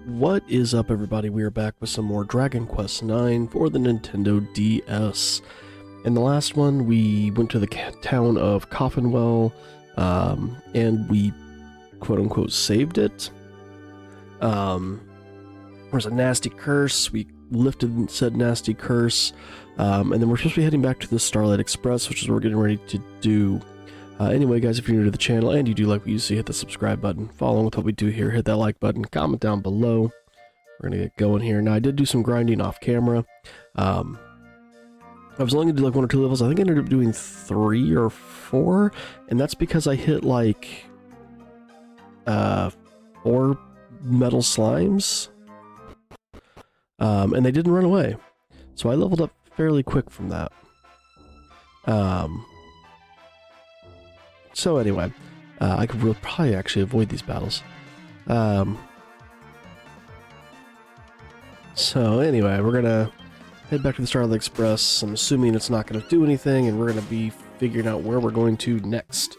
What is up, everybody? We are back with some more Dragon Quest IX for the Nintendo DS. In the last one, we went to the town of Coffinwell, and we quote-unquote saved it. There's a nasty curse. We lifted said nasty curse, and then we're supposed to be heading back to the Starlight Express, which is what we're getting ready to do. Anyway, guys, if you're new to the channel and you do like what you see, hit the subscribe button. Follow along with what we do here. Hit that like button. Comment down below. We're going to get going here. Now, I did do some grinding off camera. I was only going to do like 1 or 2 levels. I think I ended up doing 3 or 4. And that's because I hit like 4 metal slimes. And they didn't run away. So I leveled up fairly quick from that. So anyway, I could probably actually avoid these battles. So anyway, we're gonna head back to the Starlight Express. I'm assuming it's not gonna do anything, and we're gonna be figuring out where we're going to next.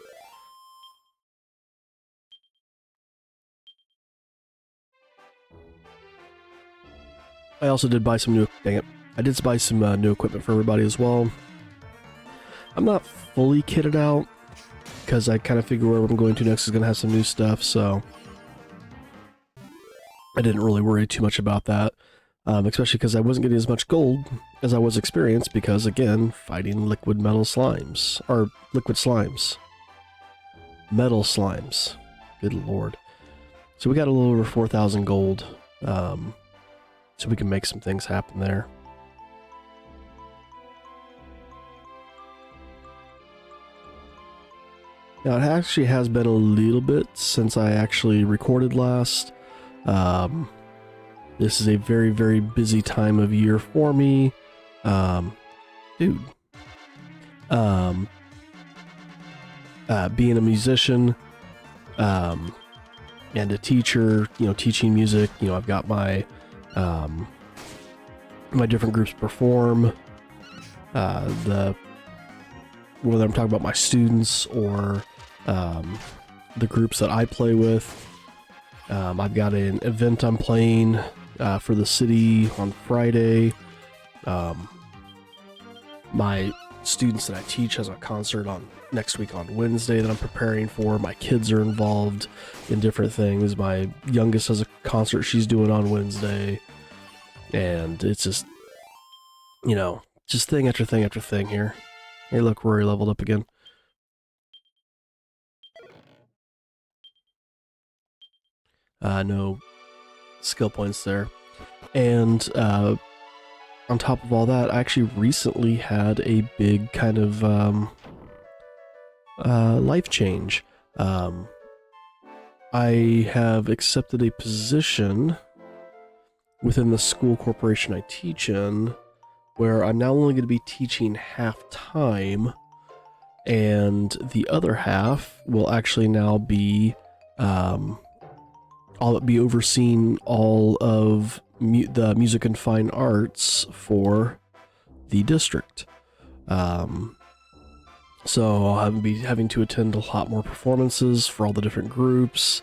I also did buy some new... Dang it. I did buy some new equipment for everybody as well. I'm not fully kitted out, because I kind of figure where I'm going to next is going to have some new stuff, so I didn't really worry too much about that, especially because I wasn't getting as much gold as I was experience, because, again, fighting liquid metal slimes, or liquid slimes. Metal slimes. Good lord. So we got a little over 4,000 gold, so we can make some things happen there. Now, it actually has been a little bit since I actually recorded last. This is a very, very busy time of year for me. Being a musician, and a teacher, teaching music, I've got my, my different groups perform, whether I'm talking about my students or the groups that I play with. I've got an event I'm playing for the city on Friday. My students that I teach has a concert on next week on Wednesday that I'm preparing for. My kids are involved in different things. My youngest has a concert she's doing on Wednesday. And it's just, just thing after thing after thing here. Hey, look, Rory leveled up again. No skill points there. And on top of all that, I actually recently had a big kind of life change. I have accepted a position within the school corporation I teach in, where I'm now only going to be teaching half-time, and the other half will actually now be, I'll be overseeing all of the music and fine arts for the district. So I'll be having to attend a lot more performances for all the different groups,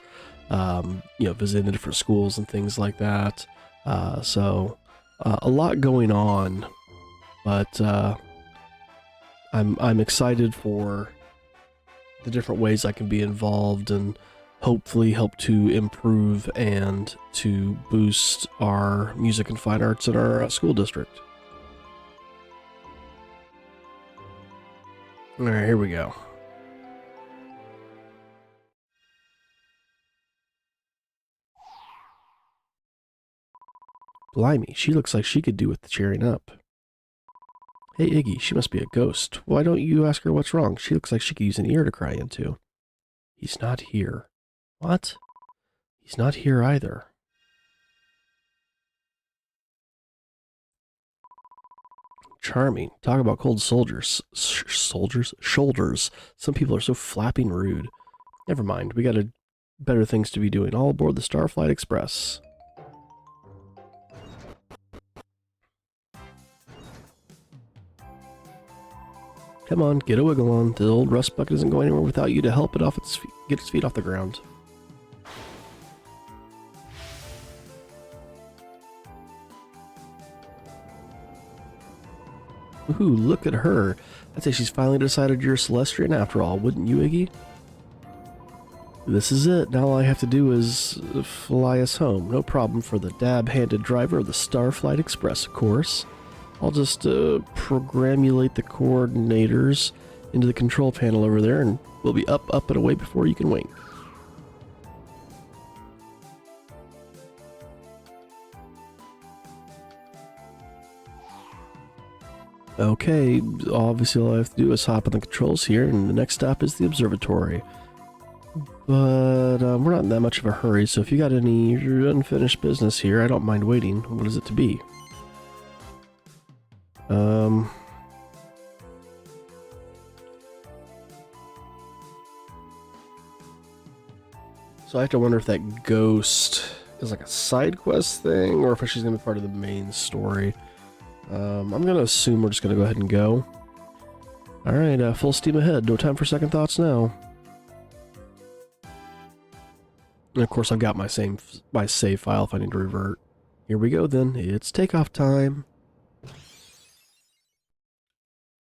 visiting the different schools and things like that. So a lot going on. But I'm excited for the different ways I can be involved and hopefully help to improve and to boost our music and fine arts in our school district. Alright, here we go. Blimey, she looks like she could do with the cheering up. Hey, Iggy, she must be a ghost. Why don't you ask her what's wrong? She looks like she could use an ear to cry into. He's not here. What? He's not here either. Charming. Talk about cold shoulders. Shoulders. Some people are so flapping rude. Never mind. We got better things to be doing. All aboard the Starflight Express. Come on, get a wiggle on. The old rust bucket isn't going anywhere without you to help it off its feet, get its feet off the ground. Ooh, look at her. I'd say she's finally decided you're a Celestian after all, wouldn't you, Iggy? This is it. Now all I have to do is fly us home. No problem for the dab-handed driver of the Starflight Express, of course. I'll just programulate the coordinators into the control panel over there, and we'll be up, and away before you can wink. Okay, obviously all I have to do is hop on the controls here, and the next stop is the observatory. But we're not in that much of a hurry, so if you got any unfinished business here, I don't mind waiting. What is it to be? So I have to wonder if that ghost is like a side quest thing, or if she's going to be part of the main story. I'm going to assume we're just going to go ahead and go. Alright, full steam ahead. No time for second thoughts now. And of course I've got my save file if I need to revert. Here we go then. It's takeoff time.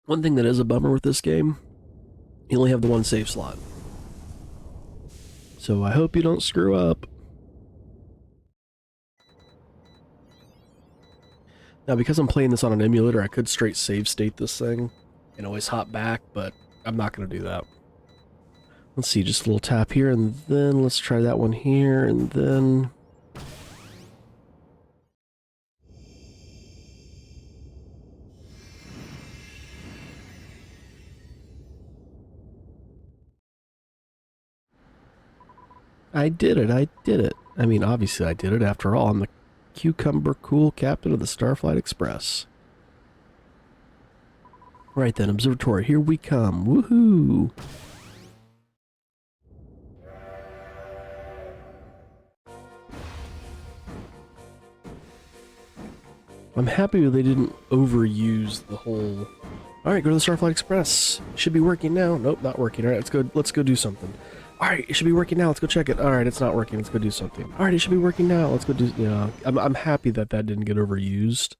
One thing that is a bummer with this game, you only have the one save slot. So I hope you don't screw up. Now, because I'm playing this on an emulator, I could straight save state this thing and always hop back, but I'm not going to do that. Let's see, just a little tap here, and then let's try that one here, and then... I did it, I did it. I mean, obviously I did it. After all, I'm the cucumber cool captain of the Starflight Express. Right then, observatory, here we come. Woohoo! I'm happy they didn't overuse the whole... Alright, go to the Starflight Express. Should be working now. Nope, not working. Alright, let's go do something. Alright, it should be working now. Let's go check it. Alright, it's not working. Let's go do something. Alright, it should be working now. Let's go do... You know, I'm happy that didn't get overused.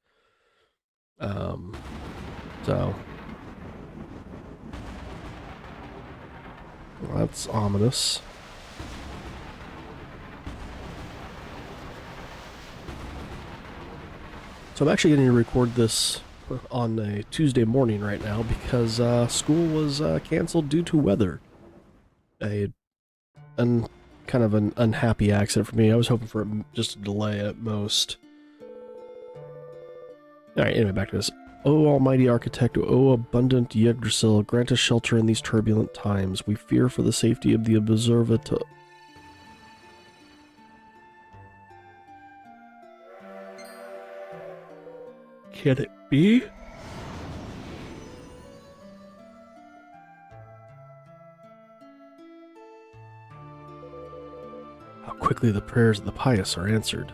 So... Well, that's ominous. So I'm actually going to record this on a Tuesday morning right now because school was canceled due to weather. Kind of an unhappy accident for me. I was hoping for just a delay at most. Alright, anyway, back to this. O almighty architect, O abundant Yggdrasil, grant us shelter in these turbulent times. We fear for the safety of the observatory. Can it be? How quickly the prayers of the pious are answered.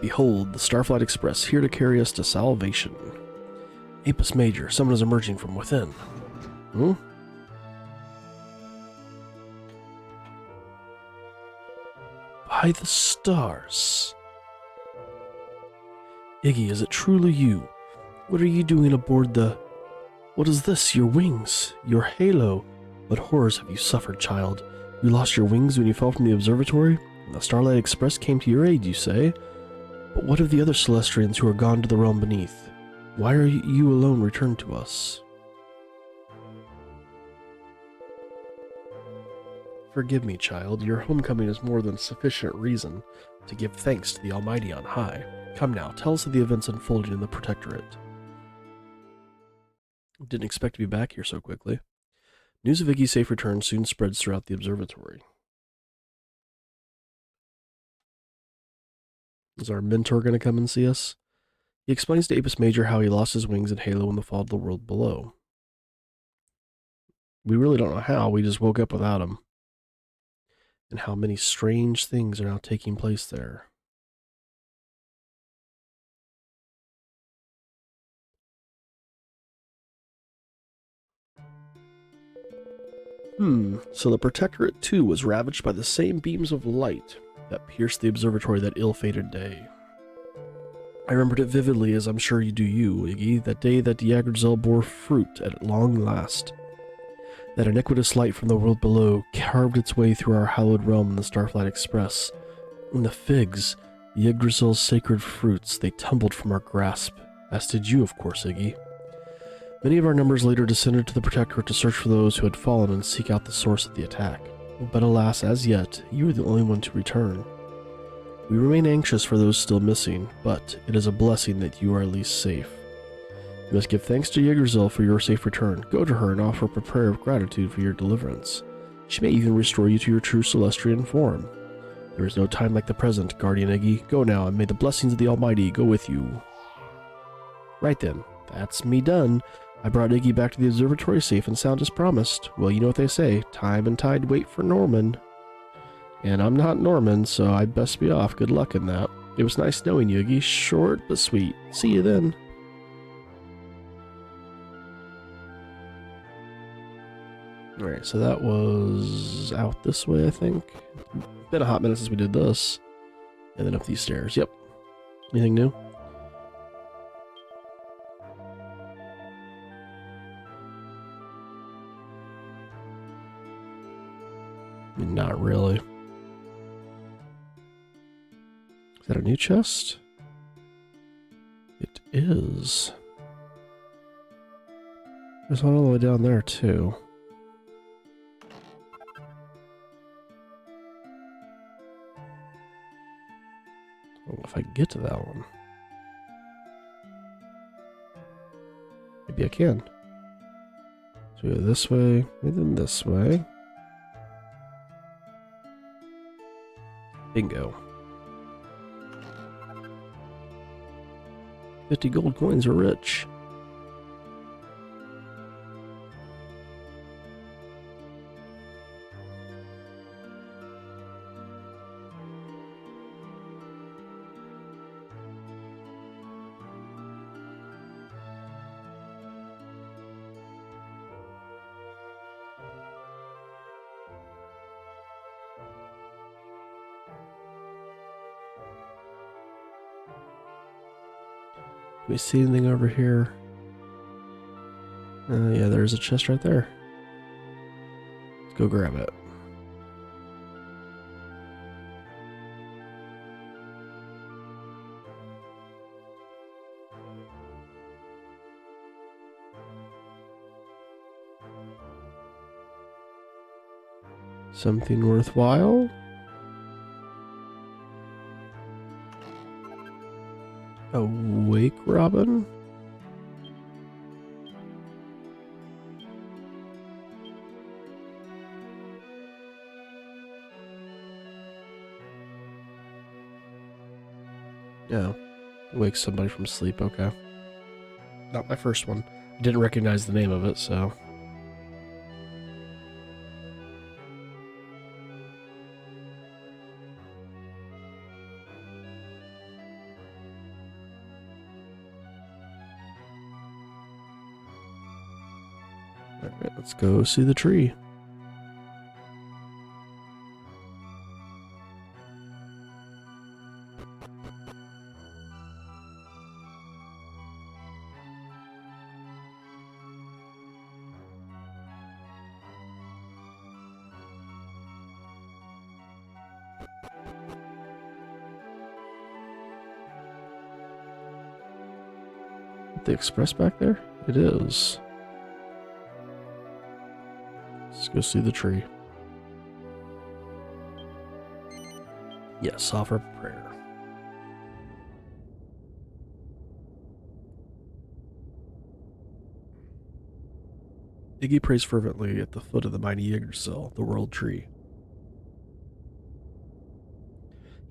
Behold, the Starflight Express, here to carry us to salvation. Apis Major, someone is emerging from within. Hmm? By the stars. Iggy, is it truly you? What are you doing aboard the... What is this? Your wings? Your halo? What horrors have you suffered, child? You lost your wings when you fell from the observatory? And the Starlight Express came to your aid, you say? But what of the other Celestians who are gone to the realm beneath? Why are you alone returned to us? Forgive me, child. Your homecoming is more than sufficient reason to give thanks to the Almighty on high. Come now, tell us of the events unfolding in the Protectorate. Didn't expect to be back here so quickly. News of Iggy's safe return soon spreads throughout the observatory. Is our mentor going to come and see us? He explains to Apis Major how he lost his wings and halo in the fall of the world below. We really don't know how, we just woke up without him. And how many strange things are now taking place there. So the Protectorate too was ravaged by the same beams of light that pierced the observatory that ill-fated day. I remembered it vividly, as I'm sure you do you, Iggy, that day that Yggdrasil bore fruit at long last. That iniquitous light from the world below carved its way through our hallowed realm in the Starflight Express. When the figs, Yggdrasil's sacred fruits, they tumbled from our grasp, as did you, of course, Iggy. Many of our numbers later descended to the Protectorate to search for those who had fallen and seek out the source of the attack. But alas, as yet, you were the only one to return. We remain anxious for those still missing, but it is a blessing that you are at least safe. You must give thanks to Yggdrasil for your safe return. Go to her and offer up a prayer of gratitude for your deliverance. She may even restore you to your true Celestian form. There is no time like the present, Guardian Iggy. Go now, and may the blessings of the Almighty go with you. Right then, that's me done. I brought Iggy back to the observatory safe and sound as promised. Well, you know what they say, time and tide wait for Norman. And I'm not Norman, so I best be off. Good luck in that. It was nice knowing you, Iggy. Short but sweet. See you then. Alright, so that was out this way, I think. Been a hot minute since we did this. And then up these stairs. Yep. Anything new? Not really. Is that a new chest? It is. There's one all the way down there, too. I don't know if I can get to that one. Maybe I can. So we go this way, and then this way. Bingo. 50 gold coins are rich. Do we see anything over here? Yeah, there's a chest right there. Let's go grab it. Something worthwhile? Awake, Robin? Yeah. Wake somebody from sleep, okay. Not my first one. I didn't recognize the name of it, so... Alright, let's go see the tree. The express back there? It is. Let's go see the tree. Yes, offer prayer. Iggy prays fervently at the foot of the mighty Yggdrasil, the world tree.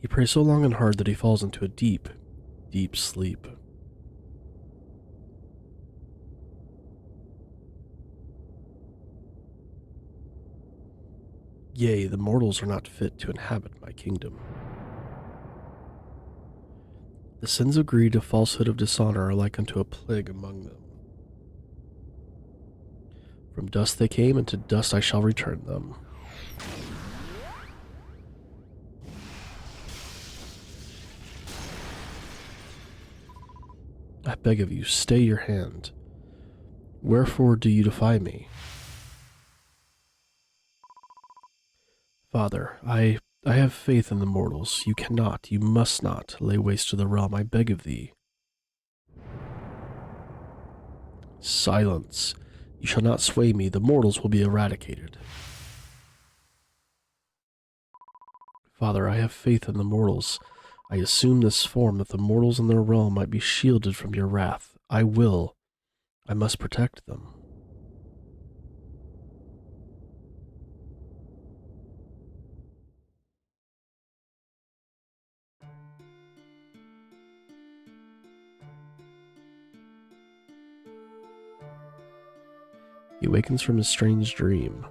He prays so long and hard that he falls into a deep, deep sleep. Yea, the mortals are not fit to inhabit my kingdom. The sins of greed, of falsehood, of dishonor are like unto a plague among them. From dust they came, and to dust I shall return them. I beg of you, stay your hand. Wherefore do you defy me? Father, I have faith in the mortals. You cannot, you must not, lay waste to the realm, I beg of thee. Silence. You shall not sway me. The mortals will be eradicated. Father, I have faith in the mortals. I assume this form that the mortals in their realm might be shielded from your wrath. I will. I must protect them. He awakens from his strange dream.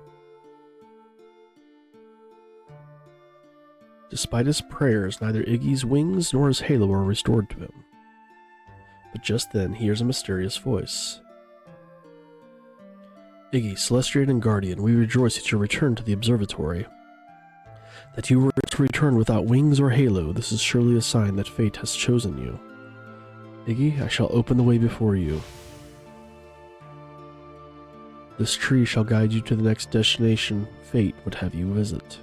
Despite his prayers, neither Iggy's wings nor his halo are restored to him. But just then, he hears a mysterious voice. Iggy, Celestian and Guardian, we rejoice at your return to the observatory. That you were to return without wings or halo, this is surely a sign that fate has chosen you. Iggy, I shall open the way before you. This tree shall guide you to the next destination fate would have you visit.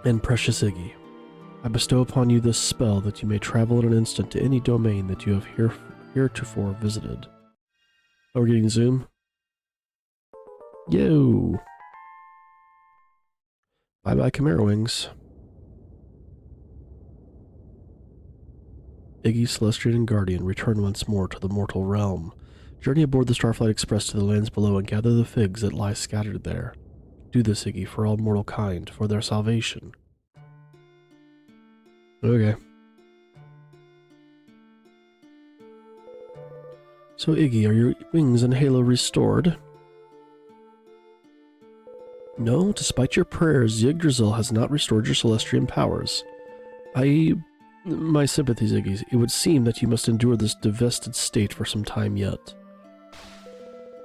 And precious Iggy, I bestow upon you this spell that you may travel in an instant to any domain that you have heretofore visited. Oh, we're getting zoom? Yo! Bye-bye, Chimera Wings. Iggy, Celestian, and Guardian return once more to the mortal realm. Journey aboard the Starflight Express to the lands below and gather the figs that lie scattered there. Do this, Iggy, for all mortal kind, for their salvation. Okay. So, Iggy, are your wings and halo restored? No, despite your prayers, Yggdrasil has not restored your Celestian powers. My sympathies, Iggy. It would seem that you must endure this divested state for some time yet.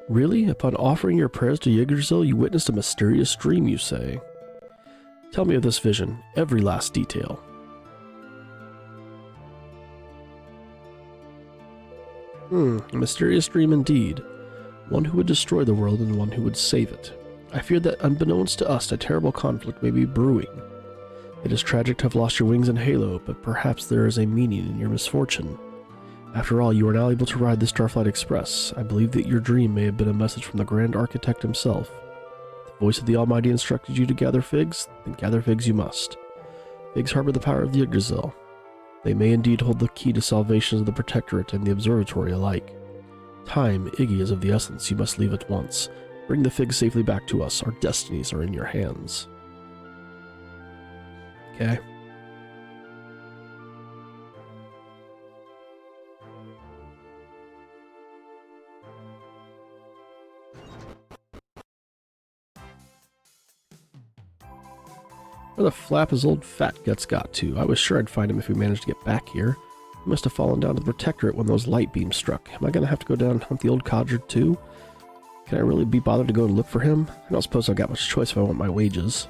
Really? Upon offering your prayers to Yggdrasil, you witnessed a mysterious dream, you say? Tell me of this vision, every last detail. A mysterious dream indeed. One who would destroy the world and one who would save it. I fear that unbeknownst to us, a terrible conflict may be brewing. It is tragic to have lost your wings and halo, but perhaps there is a meaning in your misfortune. After all, you are now able to ride the Starflight Express. I believe that your dream may have been a message from the Grand Architect himself. The voice of the Almighty instructed you to gather figs, then gather figs you must. Figs harbor the power of the Yggdrasil. They may indeed hold the key to salvation of the Protectorate and the Observatory alike. Time, Iggy, is of the essence. You must leave at once. Bring the figs safely back to us. Our destinies are in your hands. Okay. Where the flap his old fat guts got to? I was sure I'd find him if we managed to get back here. He must have fallen down to the Protectorate when those light beams struck. Am I going to have to go down and hunt the old codger too? Can I really be bothered to go and look for him? I don't suppose I've got much choice if I want my wages.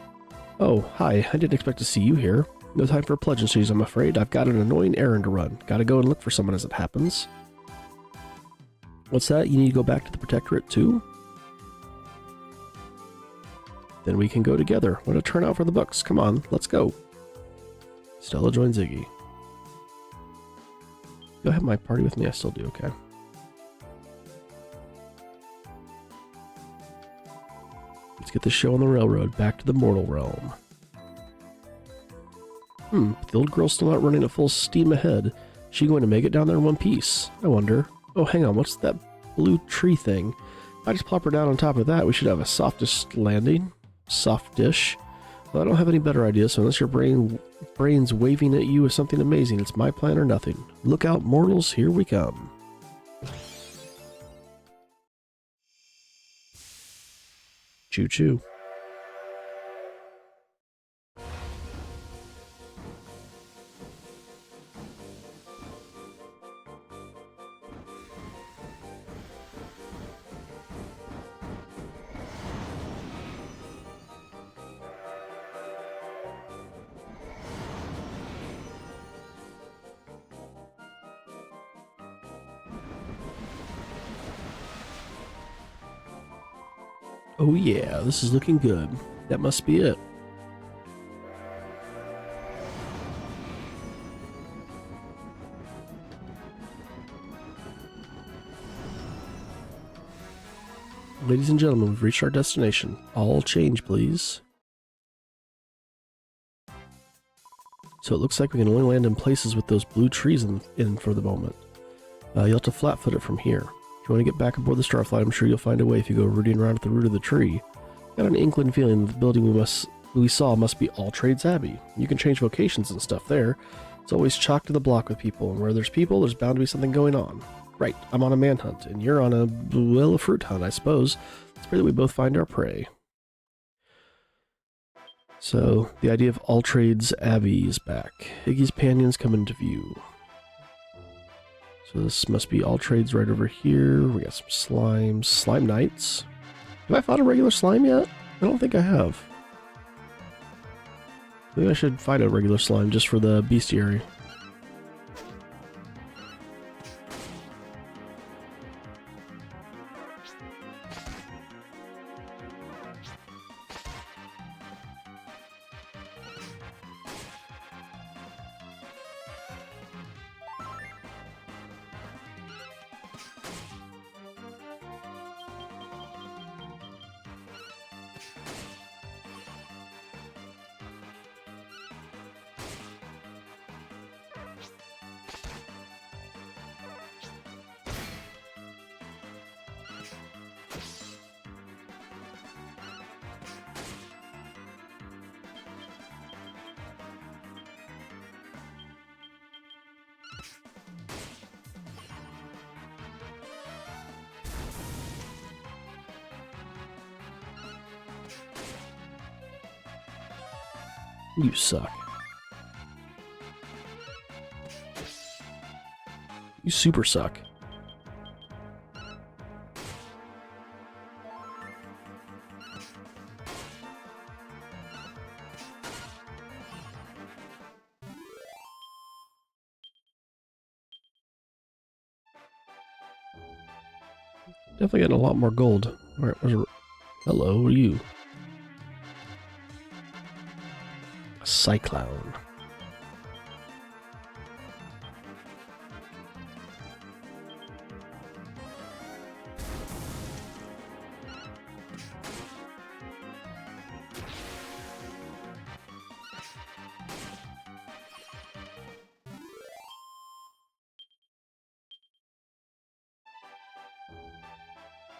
Oh, hi. I didn't expect to see you here. No time for pleasantries, I'm afraid. I've got an annoying errand to run. Gotta go and look for someone as it happens. What's that? You need to go back to the Protectorate too? Then we can go together. What a turnout for the Bucks. Come on, let's go. Stella joins Iggy. Do I have my party with me? I still do, okay. Let's get this show on the railroad back to the mortal realm. The old girl's still not running at full steam ahead. Is she going to make it down there in one piece? I wonder. Oh, hang on, what's that blue tree thing? If I just plop her down on top of that, we should have a softest landing. Soft-ish. Well, I don't have any better ideas, so unless your brain's waving at you with something amazing, it's my plan or nothing. Look out, mortals, here we come. Choo-choo. Oh yeah, this is looking good. That must be it. Ladies and gentlemen, we've reached our destination. All change, please. So it looks like we can only land in places with those blue trees in for the moment. You'll have to flat-foot it from here. If you want to get back aboard the Starflight, I'm sure you'll find a way if you go rooting around at the root of the tree. Got an inkling feeling that the building we saw must be Alltrades Abbey. You can change vocations and stuff there. It's always chock to the block with people, and where there's people, there's bound to be something going on. Right, I'm on a manhunt, and you're on a fruit hunt, I suppose. Let's pray that we both find our prey. So, the idea of Alltrades Abbey is back. Iggy's Panions come into view. So this must be Alltrades right over here. We got some slimes. Slime Knights. Have I fought a regular slime yet? I don't think I have. Maybe I should fight a regular slime just for the bestiary. You suck. You super suck. Definitely getting a lot more gold. Alright, hello, what are you? A cyclone.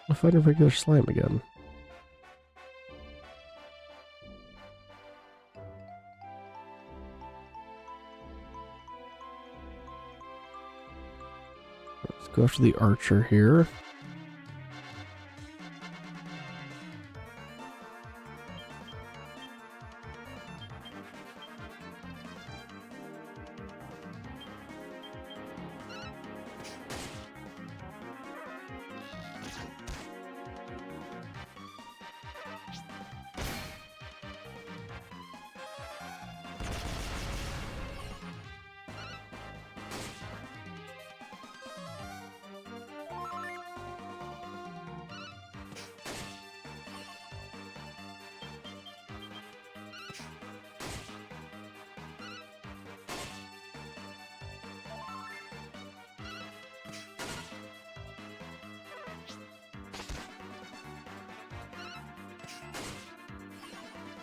I'll find a regular slime again. Let's go after the archer here.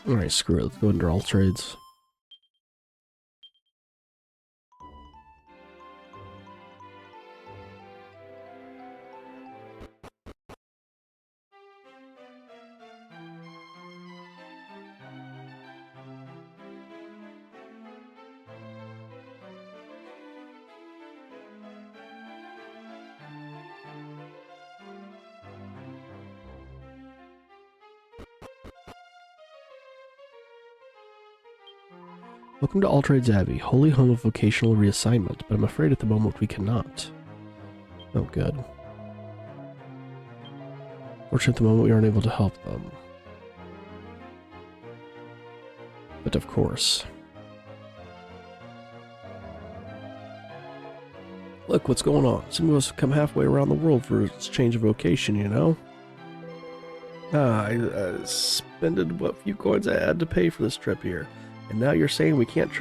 Alright, screw it. Let's go into Alltrades. Welcome to Alltrades Abbey, holy home of vocational reassignment, but I'm afraid at the moment we cannot. Oh, good. Fortunately, at the moment we aren't able to help them. But of course. Look, what's going on? Some of us come halfway around the world for a change of vocation, you know? I spended what few coins I had to pay for this trip here. And now you're saying we can't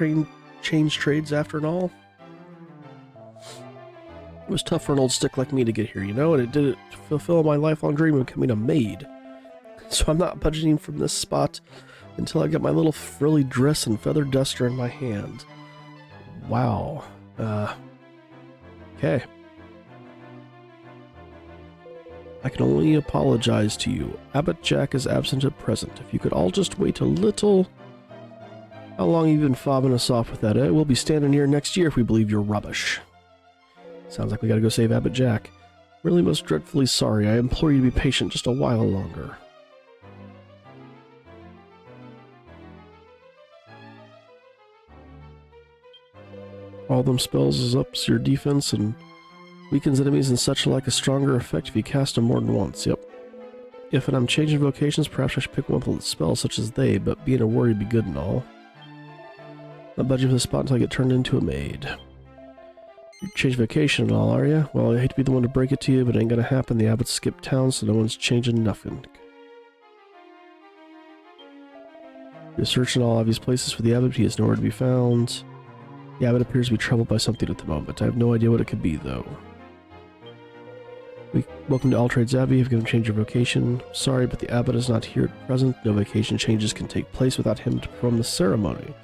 change trades after it all? It was tough for an old stick like me to get here, you know, and it didn't fulfill my lifelong dream of becoming a maid. So I'm not budgeting from this spot until I get my little frilly dress and feather duster in my hand. Wow. Okay. I can only apologize to you. Abbot Jack is absent at present. If you could all just wait a little... How long have you been fobbing us off with that, eh? We'll be standing here next year if we believe you're rubbish. Sounds like we gotta go save Abbot Jack. Really most dreadfully sorry. I implore you to be patient just a while longer. All them spells is ups your defense and weakens enemies and such like a stronger effect if you cast them more than once. Yep. If I'm changing vocations, perhaps I should pick one with a spell such as they, but being a warrior would be good and all. Not budging for the spot until I get turned into a maid. You change vocation and all, are you? Well, I hate to be the one to break it to you, but it ain't gonna happen. The abbot skipped town, so no one's changing nothing. You're searching all obvious places for the abbot, but he is nowhere to be found. The abbot appears to be troubled by something at the moment. I have no idea what it could be, though. Welcome to Alltrades Abbey. I've given change your vocation. Sorry, but the abbot is not here at present. No vocation changes can take place without him to perform the ceremony.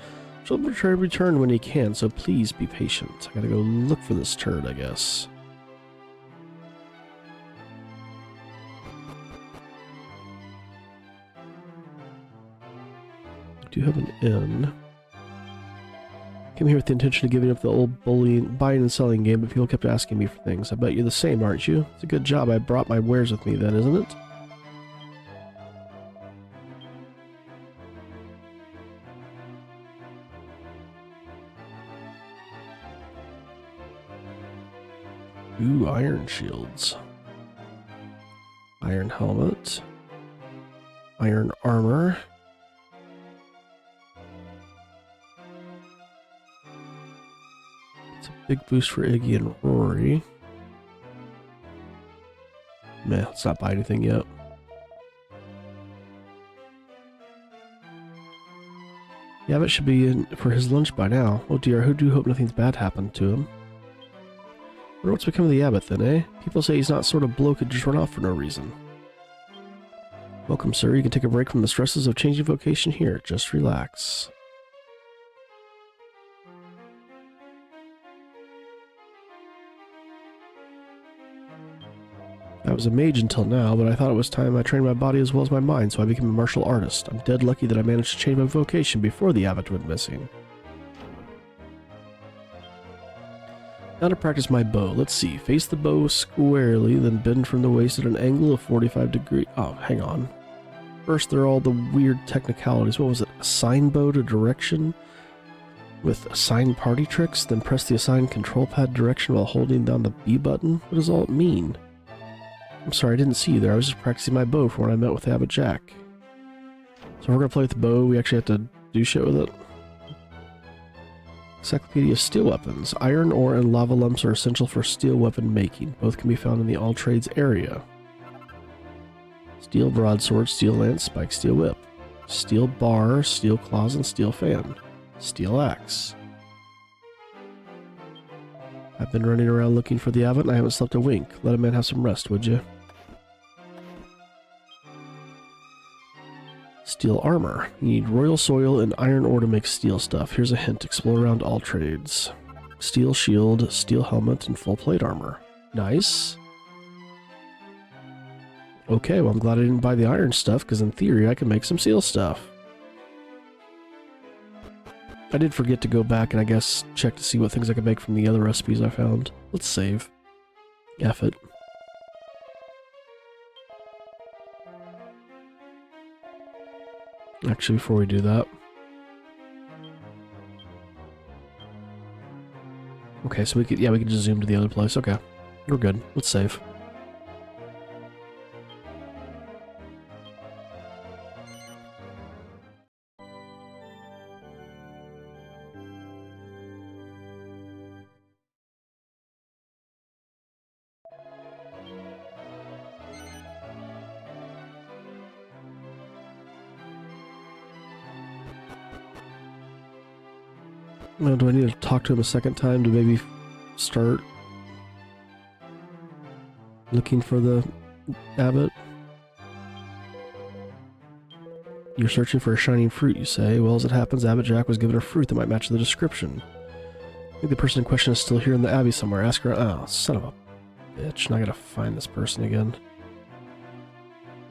She'll return when he can, so please be patient. I gotta go look for this turd, I guess. I do have an inn. Came here with the intention of giving up the old buying and selling game, but people kept asking me for things. I bet you're the same, aren't you? It's a good job I brought my wares with me then, isn't it? Ooh, iron shields. Iron helmet. Iron armor. It's a big boost for Iggy and Rory. Meh, let's not buy anything yet. The abbot should be in for his lunch by now. Oh dear, I do hope nothing's bad happened to him. I wonder what's become of the abbot then, eh? People say he's not sort of bloke who just run off for no reason. Welcome, sir. You can take a break from the stresses of changing vocation here. Just relax. I was a mage until now, but I thought it was time I trained my body as well as my mind, so I became a martial artist. I'm dead lucky that I managed to change my vocation before the abbot went missing. Now to practice my bow. Let's see. Face the bow squarely, then bend from the waist at an angle of 45 degrees. Oh, hang on. First, there are all the weird technicalities. What was it? Assign bow to direction with assign party tricks, then press the assigned control pad direction while holding down the B button? What does all it mean? I'm sorry, I didn't see you there. I was just practicing my bow for when I met with Abbot Jack. So if we're going to play with the bow, we actually have to do shit with it. Encyclopedia of Steel Weapons. Iron ore and lava lumps are essential for steel weapon making. Both can be found in the Alltrades area. Steel broadsword, steel lance, spike steel whip. Steel bar, steel claws, and steel fan. Steel axe. I've been running around looking for the abbot and I haven't slept a wink. Let a man have some rest, would you? Steel armor. You need royal soil and iron ore to make steel stuff. Here's a hint. Explore around Alltrades. Steel shield, steel helmet, and full plate armor. Nice. Okay, well I'm glad I didn't buy the iron stuff, because in theory I can make some steel stuff. I did forget to go back and I guess check to see what things I could make from the other recipes I found. Let's save. F it. Actually, before we do that. Okay, so we could just zoom to the other place. Okay. We're good. Let's save. Well, do I need to talk to him a second time to maybe start looking for the abbot? You're searching for a shining fruit, you say. Well, as it happens, Abbot Jack was given a fruit that might match the description. I think the person in question is still here in the Abbey somewhere. Ask her. Oh, son of a bitch. Now I gotta find this person again.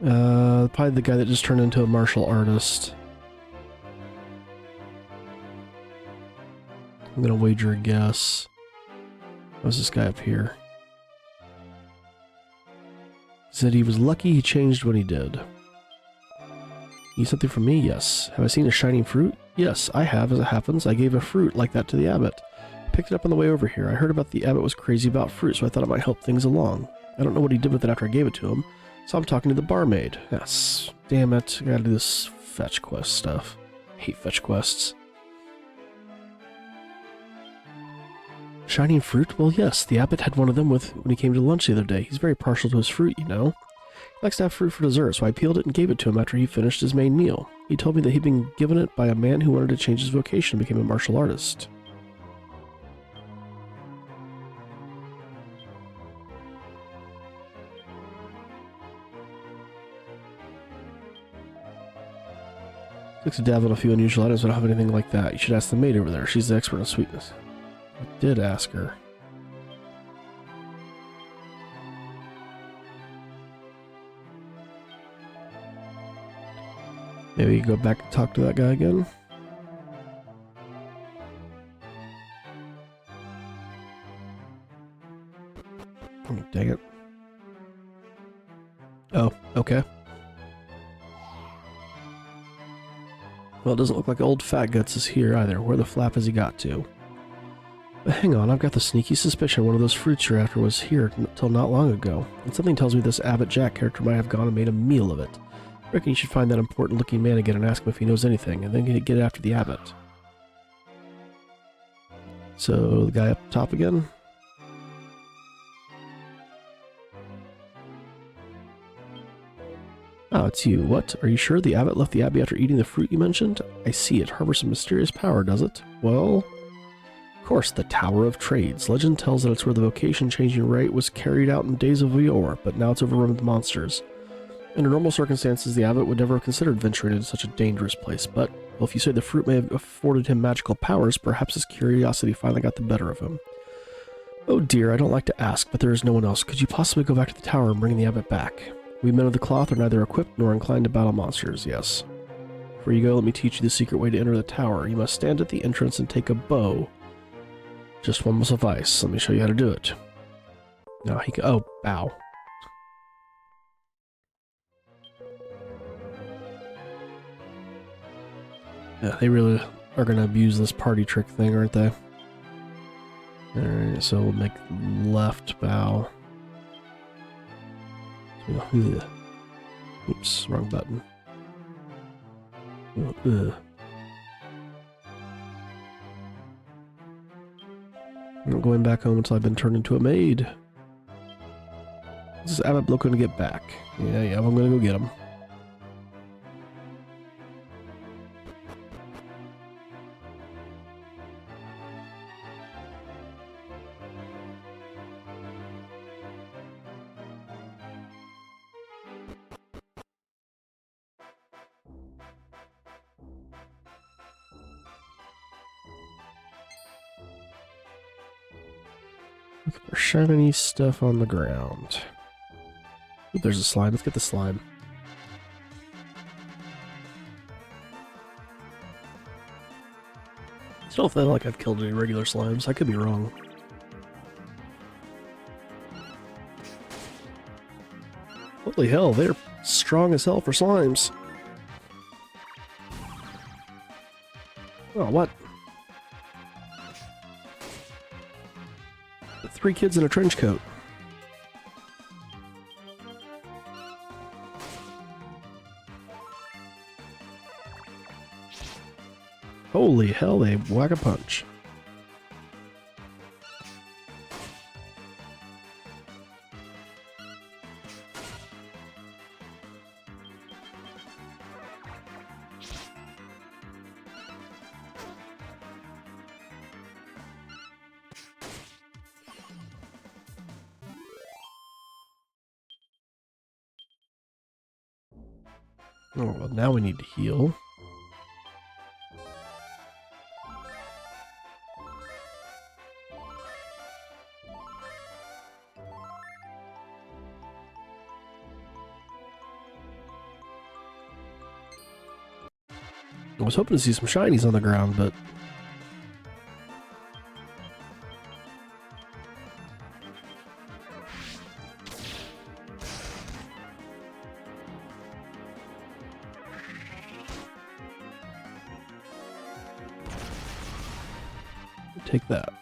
Probably the guy that just turned into a martial artist. I'm gonna wager a guess. What's this guy up here? He said he was lucky he changed when he did. Need something from me? Yes. Have I seen a shining fruit? Yes, I have, as it happens. I gave a fruit like that to the abbot. I picked it up on the way over here. I heard about the abbot was crazy about fruit, so I thought it might help things along. I don't know what he did with it after I gave it to him, so I'm talking to the barmaid. Yes. Damn it. I gotta do this fetch quest stuff. I hate fetch quests. Shining fruit? Well, yes. The abbot had one of them when he came to lunch the other day. He's very partial to his fruit, you know. He likes to have fruit for dessert, so I peeled it and gave it to him after he finished his main meal. He told me that he'd been given it by a man who wanted to change his vocation and became a martial artist. Looks to dab on a few unusual items, but I don't have anything like that. You should ask the maid over there. She's the expert in sweetness. I did ask her. Maybe go back and talk to that guy again. Oh, dang it. Oh, okay. Well, it doesn't look like old Fat Guts is here either. Where the flap has he got to? But hang on, I've got the sneaky suspicion one of those fruits you're after was here till not long ago. And something tells me this Abbot Jack character might have gone and made a meal of it. I reckon you should find that important-looking man again and ask him if he knows anything, and then get after the abbot. So, the guy up top again? Oh, it's you. What? Are you sure the abbot left the abbey after eating the fruit you mentioned? I see it harbors some mysterious power, does it? Well, of course, the Tower of Trades. Legend tells that it's where the vocation-changing rite was carried out in days of yore, but now it's overrun with monsters. Under normal circumstances, the abbot would never have considered venturing into such a dangerous place, but, well, if you say the fruit may have afforded him magical powers, perhaps his curiosity finally got the better of him. Oh dear, I don't like to ask, but there is no one else. Could you possibly go back to the tower and bring the abbot back? We men of the cloth are neither equipped nor inclined to battle monsters, yes. Before you go, let me teach you the secret way to enter the tower. You must stand at the entrance and take a bow. Just one will suffice. Let me show you how to do it. Now he can... Oh, bow. Yeah, they really are going to abuse this party trick thing, aren't they? Alright, so we'll make left bow. Oops, wrong button. I'm not going back home until I've been turned into a maid. This is Abbot Bloke gonna get back. Yeah, I'm gonna go get him. Look for shiny stuff on the ground. Ooh, there's a slime. Let's get the slime. I don't feel like I've killed any regular slimes. I could be wrong. Holy hell, they're strong as hell for slimes. Oh, what? 3 kids in a trench coat. Holy hell, they whack a punch. Oh, well, now we need to heal. I was hoping to see some shinies on the ground, but... take that.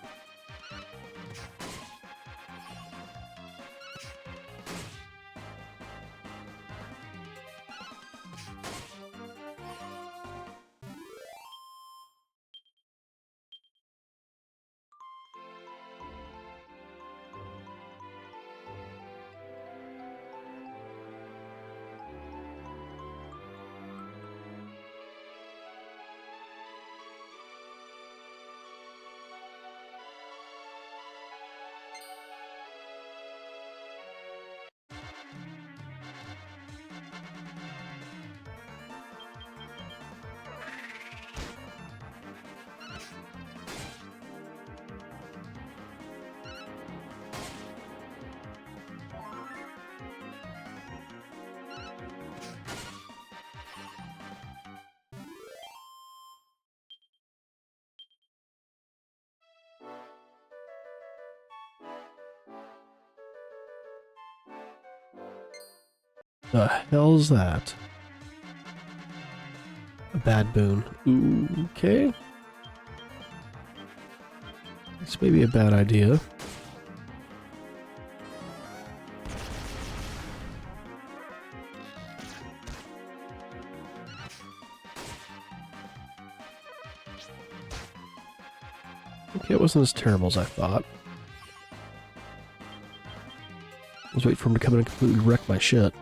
The hell's that? A bad boon. Ooh, okay. This may be a bad idea. Okay, it wasn't as terrible as I thought. I was waiting for him to come in and completely wreck my shit.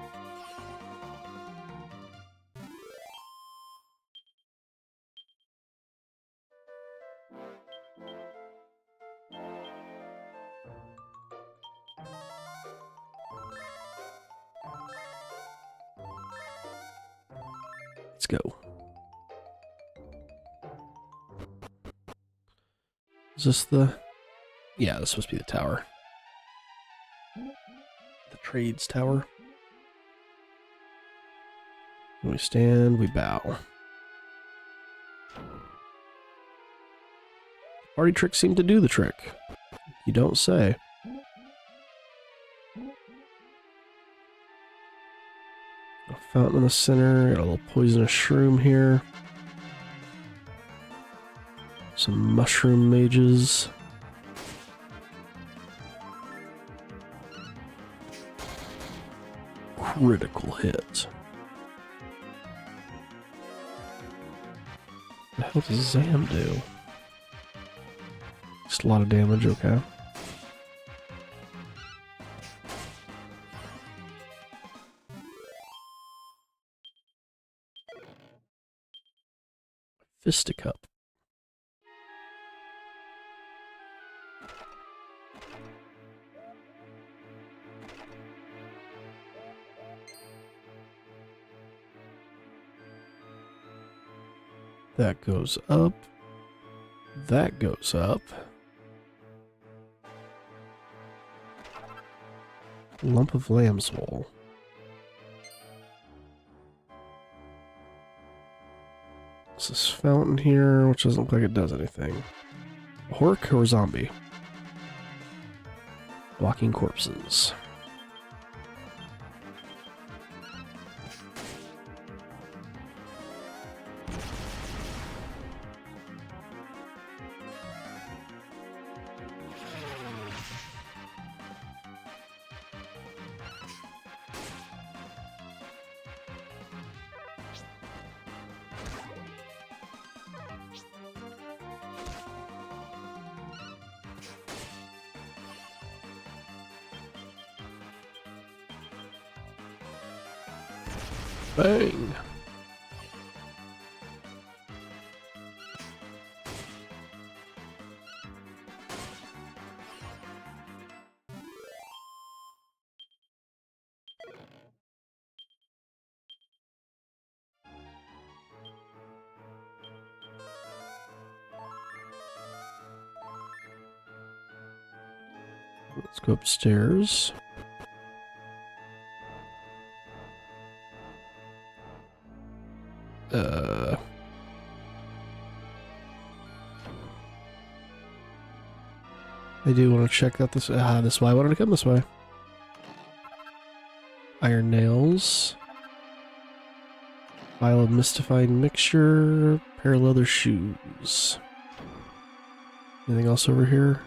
Let's go. Is this the... Yeah, this must be the tower. The trades tower. When we stand, we bow. Party tricks seem to do the trick. You don't say. A fountain in the center, got a little poisonous shroom here. Some mushroom mages. Critical hit. What the hell does Zam do? Just a lot of damage, okay. Fisticup. That goes up. That goes up. Lump of lamb's wool. There's this fountain here, which doesn't look like it does anything. Hork or zombie? Walking corpses. Bang! go upstairs. I do want to check out this. This way. I wanted to come this way. Iron nails. Vial of mystifying mixture. Pair of leather shoes. Anything else over here?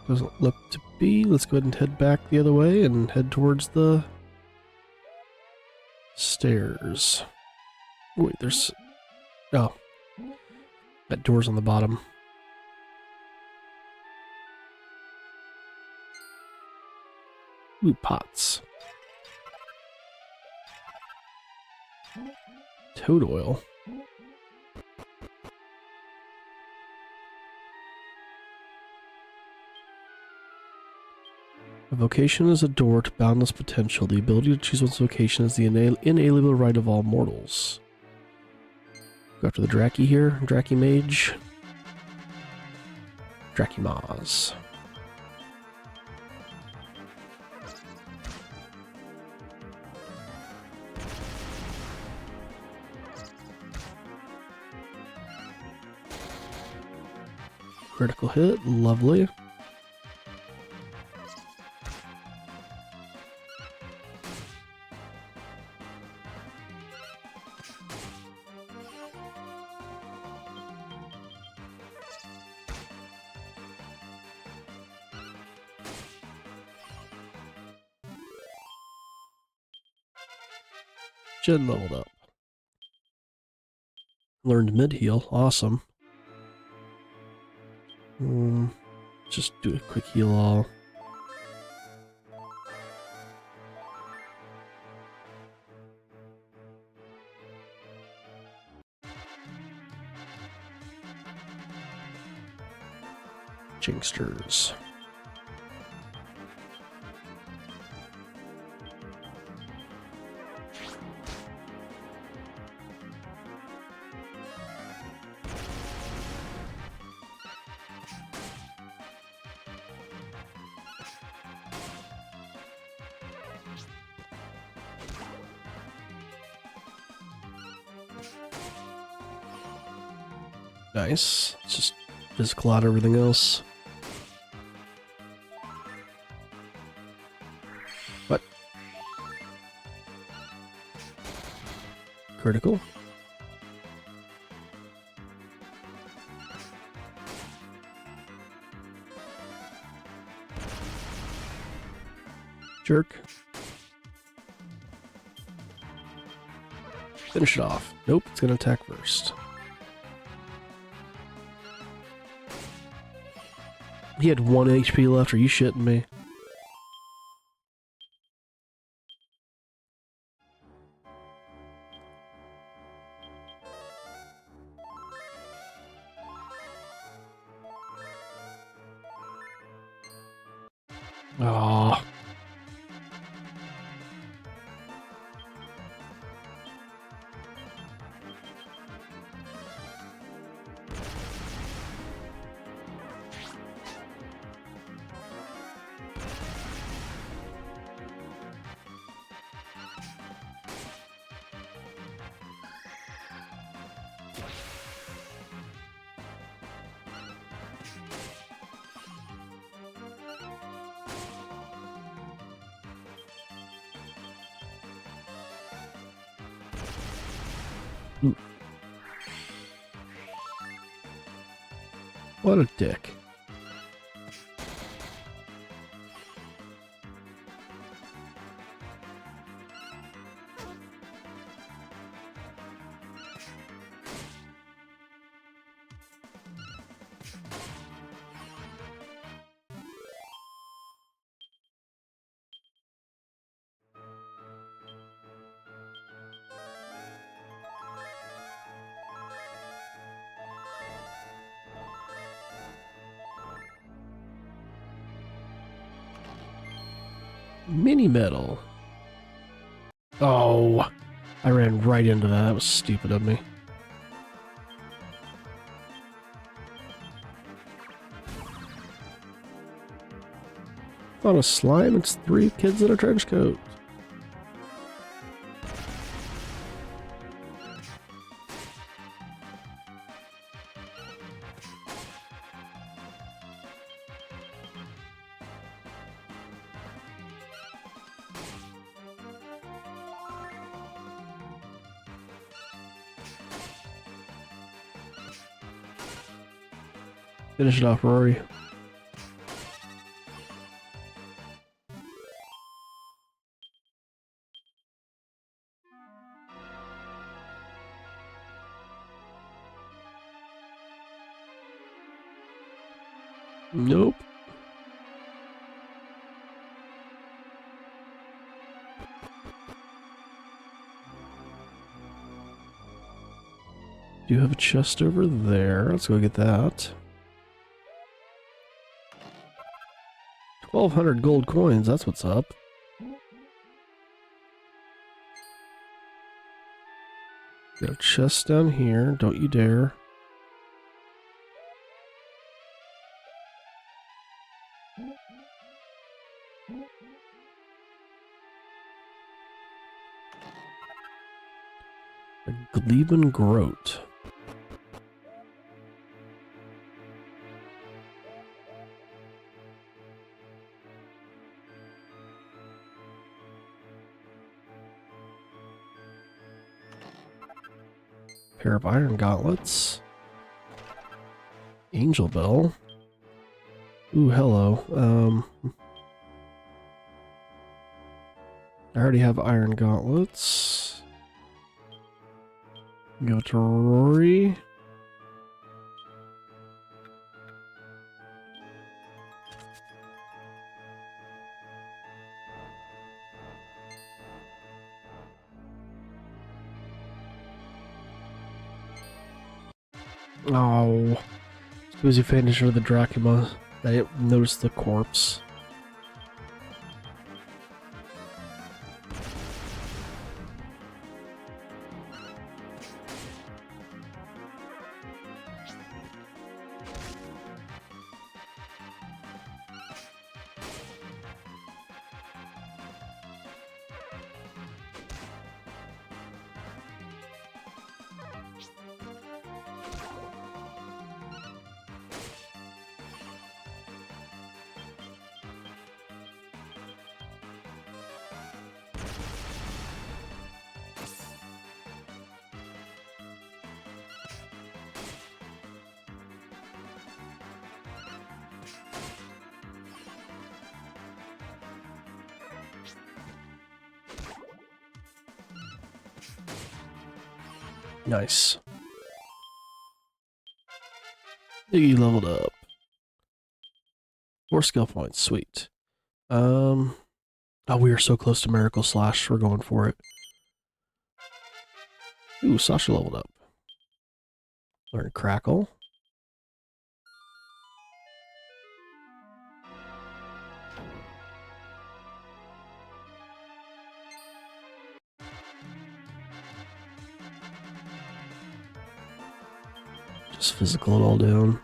Doesn't look to be. Let's go ahead and head back the other way and head towards the stairs. Wait, there's... Oh. That door's on the bottom. Ooh, pots. Toad oil. A vocation is a door to boundless potential. The ability to choose one's vocation is the inalienable right of all mortals. Go after the Draki here. Draki Mage. Draki Maz. Critical hit. Lovely. Jen leveled up. Learned mid-heal. Awesome. Just do a quick heal all. Jinxters. Nice. Let's just physical out everything else. What? Critical. Jerk. Finish it off. Nope, it's gonna attack first. He had 1 HP left. Are you shitting me? Aww. What a dick. Mini metal. Oh, I ran right into that. That was stupid of me. not a slime, it's 3 kids in a trench coat. Finish it off, Rory. Nope. Do you have a chest over there? Let's go get that. 1,200 gold coins, that's what's up. Got a chest down here, don't you dare. A Gleben Groat. Pair of iron gauntlets. Angel bell. Ooh, hello. I already have iron gauntlets. Go to Rory. Oh, as soon as you finish the Dracula, I noticed the corpse. Nice. You leveled up. 4 skill points, sweet. Oh, we are so close to Miracle Slash, we're going for it. Ooh, Sasha leveled up. Learn Crackle. Just physical it all down.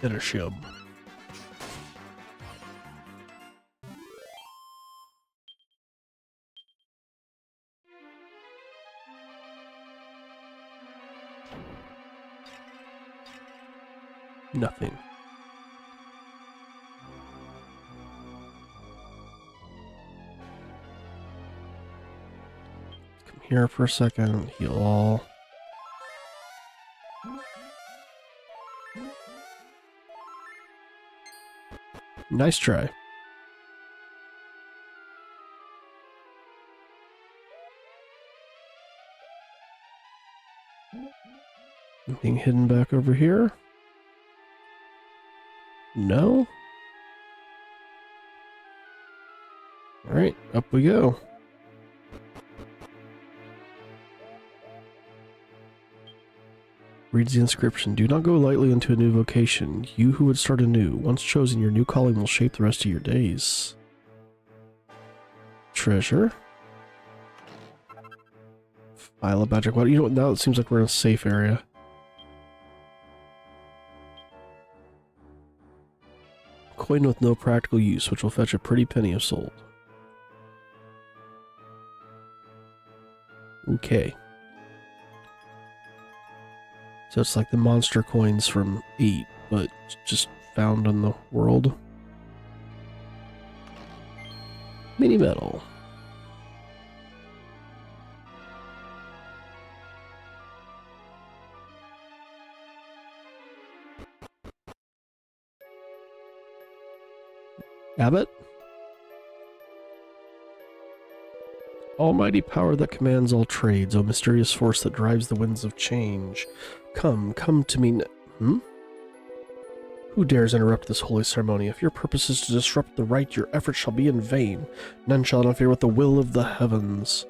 Finish him. Nothing. Come here for a second, heal all. Nice try. Being hidden back over here? No? Alright, up we go. Reads the inscription. Do not go lightly into a new vocation. You who would start anew. Once chosen, your new calling will shape the rest of your days. Treasure. File of magic water. You know what? Now it seems like we're in a safe area. Coin with no practical use, which will fetch a pretty penny if sold. Okay. So it's like the monster coins from 8, but just found in the world. Mini metal. Abbott? Almighty power that commands all trades, O mysterious force that drives the winds of change. Come to me Who dares interrupt this holy ceremony? If your purpose is to disrupt the rite, your efforts shall be in vain. None shall interfere with the will of the heavens.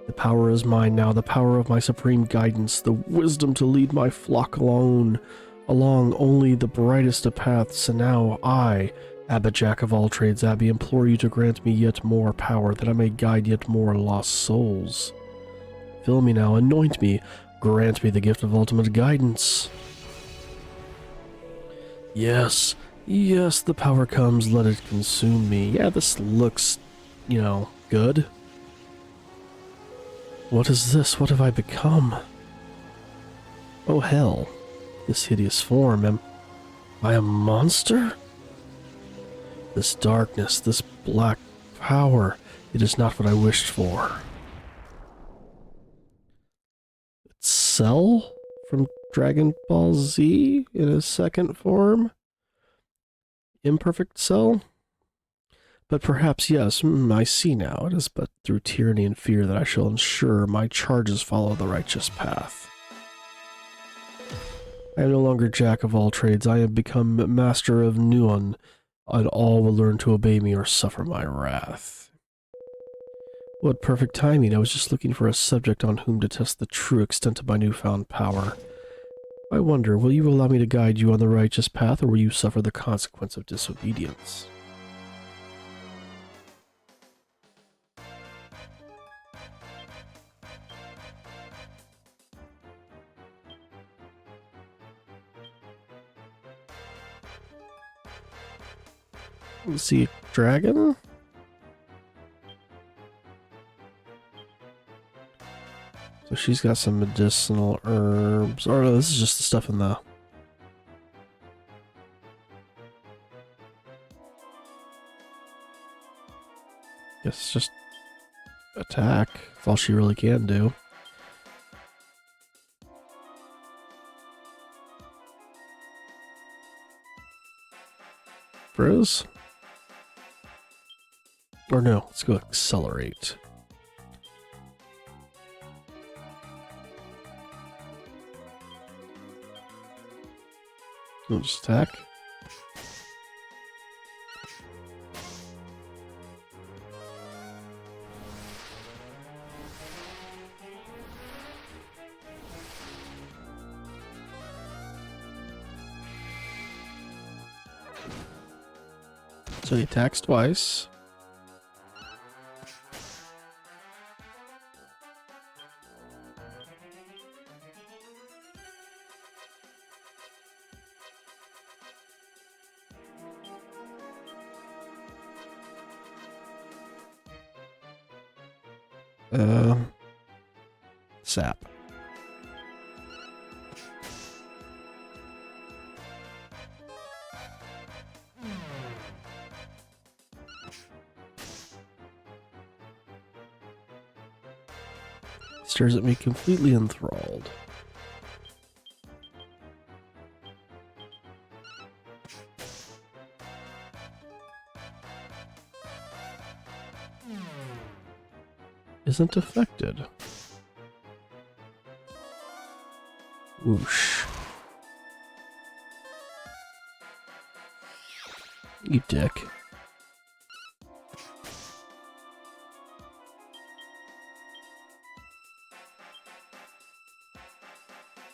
The power is mine now, the power of my supreme guidance, the wisdom to lead my flock along only the brightest of paths, and now I, Abbot Jack of all trades, Abbey, implore you to grant me yet more power, that I may guide yet more lost souls. Fill me now, anoint me, grant me the gift of ultimate guidance. Yes, the power comes, let it consume me. Yeah, this looks, good. What is this? What have I become? Oh hell, this hideous form, am I a monster? This darkness, this black power, it is not what I wished for. It's Cell from Dragon Ball Z in a second form? Imperfect Cell? But perhaps, yes, I see now. It is but through tyranny and fear that I shall ensure my charges follow the righteous path. I am no longer Jack of all trades. I have become master of Nuon, and all will learn to obey me or suffer my wrath. What perfect timing. I was just looking for a subject on whom to test the true extent of my newfound power. I wonder, will you allow me to guide you on the righteous path, or will you suffer the consequence of disobedience? Let's see, dragon? So she's got some medicinal herbs. Or no, this is just the stuff in the... Guess it's just attack. That's all she really can do. Froze? Or no, let's go accelerate. We'll just attack. So he attacks twice. Sap. Stares at me completely enthralled. Isn't affected. Whoosh. You dick.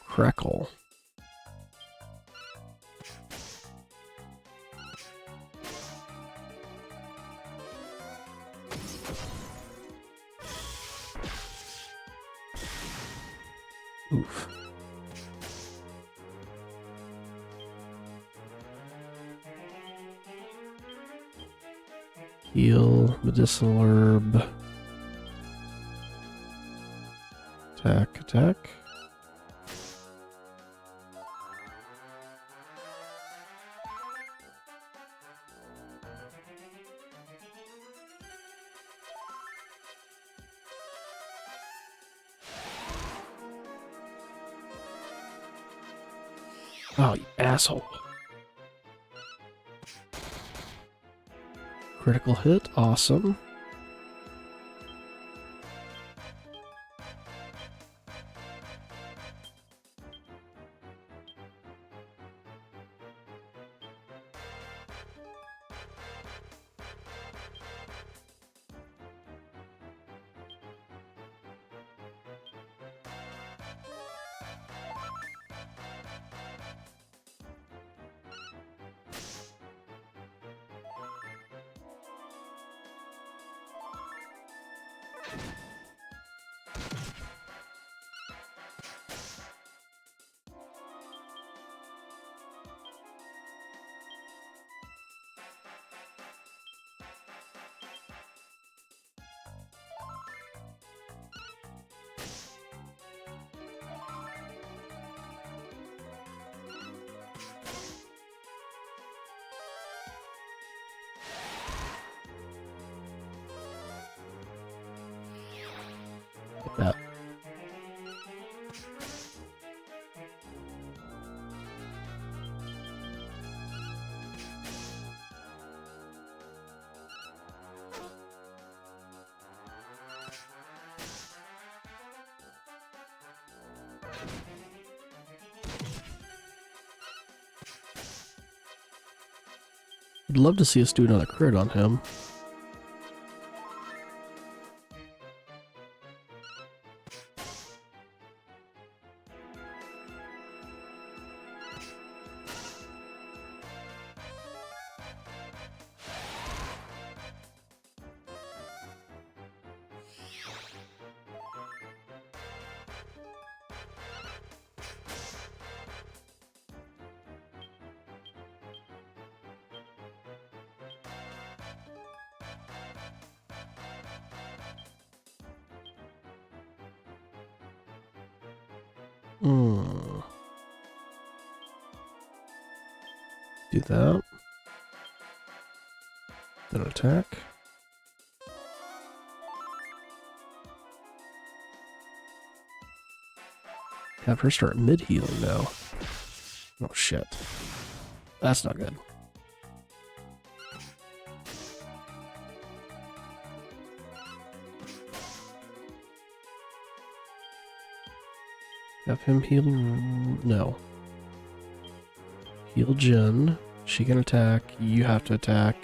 Crackle. Oof. Heal, medicinal herb. Attack, attack. Oh, you asshole. Critical hit, awesome. That. I'd love to see us do another crit on him. Do that. Then attack. Have her start mid-healing now. Oh shit. That's not good. Have him heal... No. Heal Jen. She can attack. You have to attack.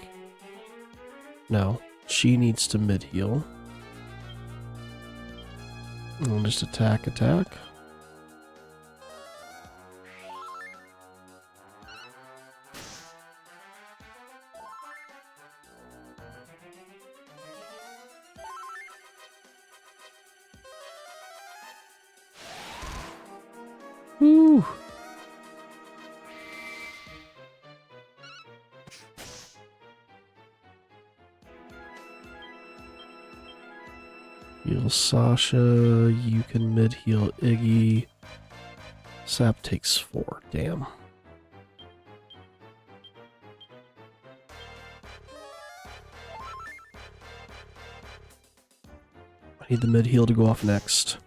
No. She needs to mid-heal. And just attack, attack. Woo! Heal Sasha, you can mid-heal Iggy. Sap takes 4, damn. I need the mid-heal to go off next.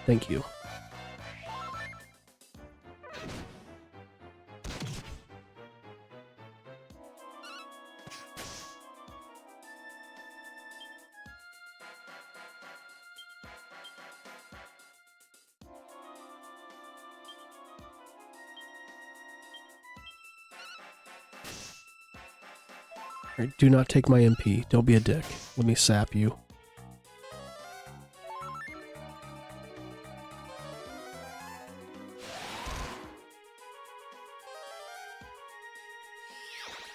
Thank you. Alright, do not take my MP. Don't be a dick. Let me sap you.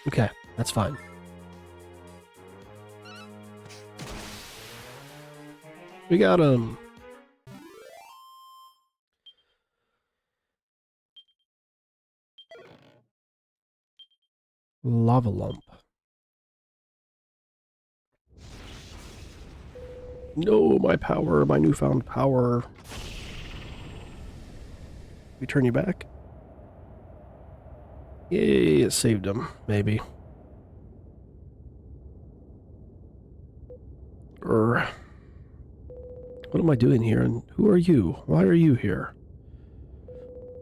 Okay, that's fine. We got him. Lava lump. No, my power, my newfound power. We turn you back? Yay, it saved him, maybe. What am I doing here, and who are you? Why are you here?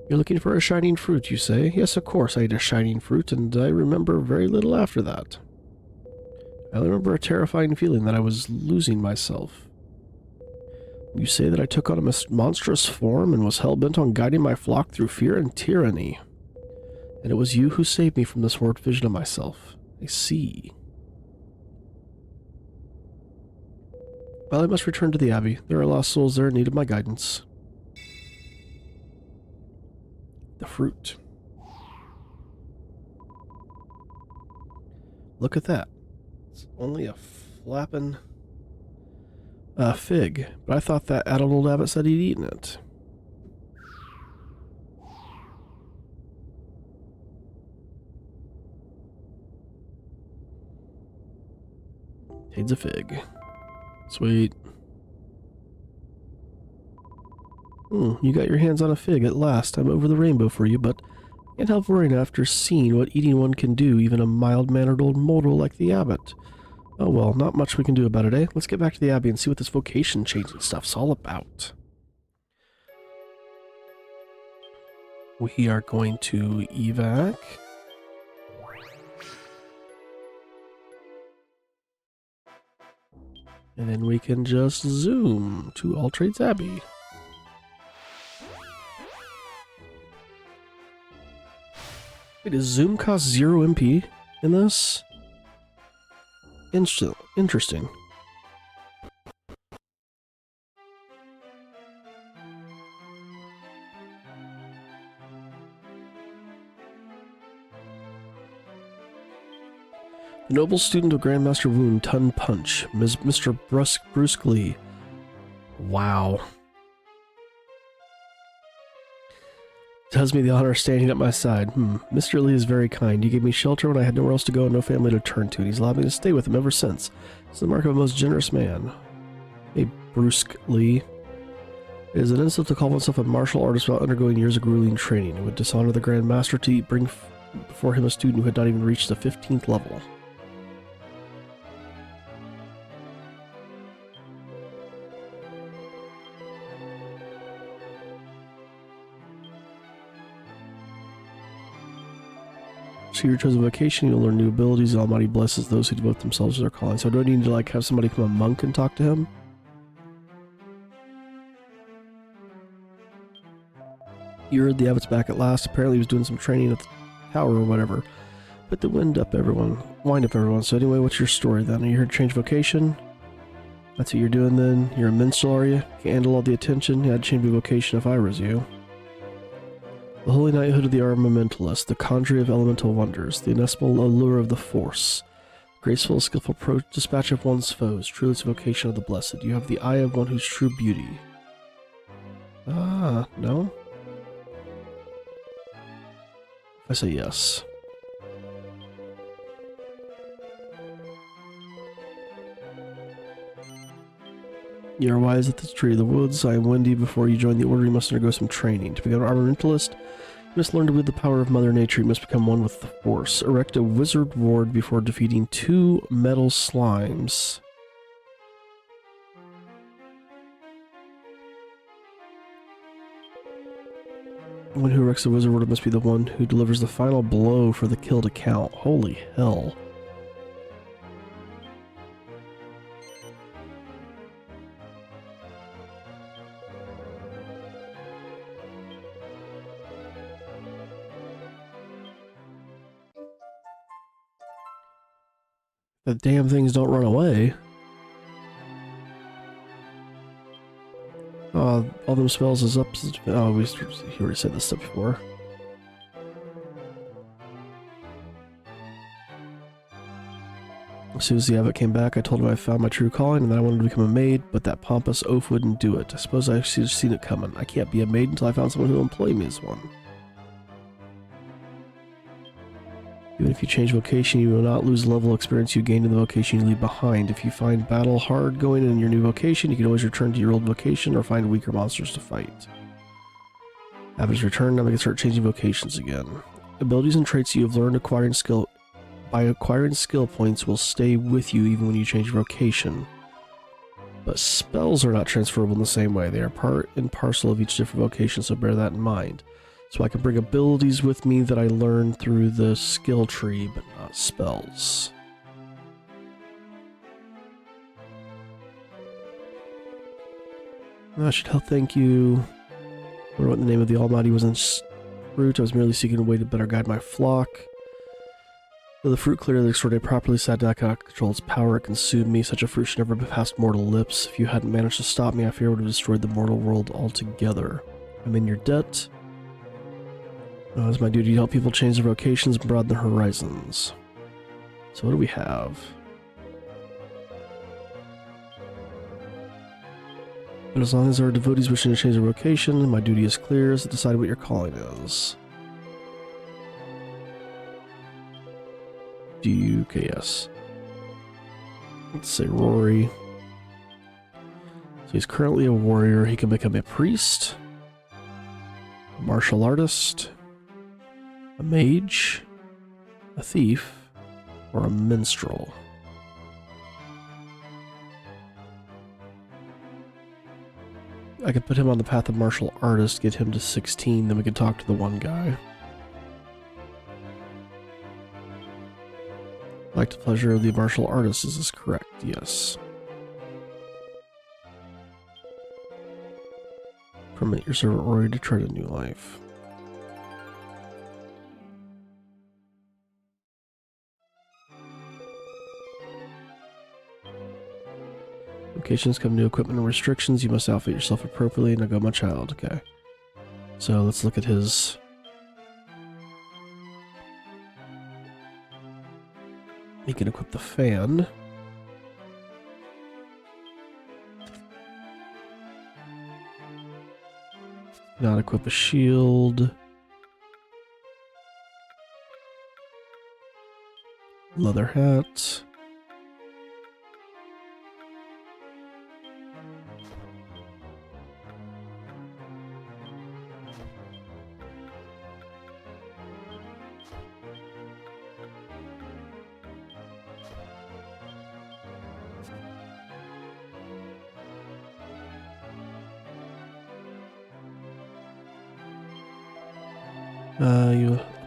You're looking for a shining fruit, you say? Yes, of course I ate a shining fruit, and I remember very little after that. I remember a terrifying feeling that I was losing myself. You say that I took on a monstrous form and was hell-bent on guiding my flock through fear and tyranny. And it was you who saved me from this horrid vision of myself. I see. Well, I must return to the Abbey. There are lost souls there in need of my guidance. The fruit. Look at that. It's only a flapping fig, but I thought that adult old abbot said he'd eaten it. Needs a fig. Sweet. You got your hands on a fig at last. I'm over the rainbow for you, but I can't help worrying after seeing what eating one can do, even a mild-mannered old mortal like the abbot. Oh well, not much we can do about it, eh? Let's get back to the Abbey and see what this vocation-changing stuff's all about. We are going to evac. And then we can just zoom to Alltrades Abbey. Wait, does zoom cost 0 MP in this? Interesting. The noble student of Grandmaster Wound, Tun Punch, Mr. Bruce Lee. Wow. Does me the honor of standing at my side. Mr. Lee is very kind. He gave me shelter when I had nowhere else to go and no family to turn to, and he's allowed me to stay with him ever since. It's the mark of a most generous man. Hey, Bruce Lee. It is an insult to call oneself a martial artist without undergoing years of grueling training. It would dishonor the Grand Master to bring before him a student who had not even reached the 15th level. So your chosen vocation, you'll learn new abilities. The Almighty blesses those who devote themselves to their calling. So do I need to like have somebody become a monk and talk to him? You heard the abbot's back at last. Apparently he was doing some training at the tower or whatever. But the wind up everyone. So anyway, what's your story then? Are you here to change vocation? That's what you're doing then? You're a minstrel, are you? Can't handle all the attention? Yeah, I'd change my vocation if I was you. The holy knighthood of the armamentalist, the conjurer of elemental wonders, the inestimable allure of the force, graceful, skillful dispatch of one's foes, truly it's a vocation of the blessed. You have the eye of one whose true beauty. Ah, no? I say yes. You are wise at the tree of the woods. I am windy. Before you join the order, you must undergo some training. To become an armamentalist, you must learn to wield the power of Mother Nature. You must become one with the Force. Erect a wizard ward before defeating 2 metal slimes. The one who erects the wizard ward must be the one who delivers the final blow for the kill to count. Holy hell. The damn things don't run away. All them spells is up. Oh, he already said this stuff before. As soon as the abbot came back, I told him I found my true calling and that I wanted to become a maid, but that pompous oaf wouldn't do it. I suppose I should have seen it coming. I can't be a maid until I found someone who will employ me as one. Even if you change vocation, you will not lose the level of experience you gained in the vocation you leave behind. If you find battle hard going in your new vocation, you can always return to your old vocation or find weaker monsters to fight. Abbot's return, now we can start changing vocations again. Abilities and traits you have learned acquiring skill points will stay with you even when you change vocation. But spells are not transferable in the same way. They are part and parcel of each different vocation, so bear that in mind. So I can bring abilities with me that I learned through the skill tree, but not spells. I should help, thank you. I wonder what the name of the Almighty was in fruit. I was merely seeking a way to better guide my flock. Though the fruit clearly extraordinary properly sat down, I cannot control its power. It consumed me. Such a fruit should never have passed mortal lips. If you hadn't managed to stop me, I fear it would have destroyed the mortal world altogether. I'm in your debt. It's my duty to help people change their vocations and broaden their horizons. So what do we have? But as long as there are devotees wishing to change their vocation, my duty is clear as to decide what your calling is. Okay, yes. Let's say Rory. So he's currently a warrior. He can become a priest, a martial artist, a mage, a thief, or a minstrel. I could put him on the path of martial artist, get him to 16, then we could talk to the one guy. Like the pleasure of the martial artist, is this correct? Yes. Permit your servant Rory to tread a new life. Vocations come new equipment and restrictions. You must outfit yourself appropriately. Now go, my child. Okay. So let's look at his... He can equip the fan. Not equip a shield. Leather hat.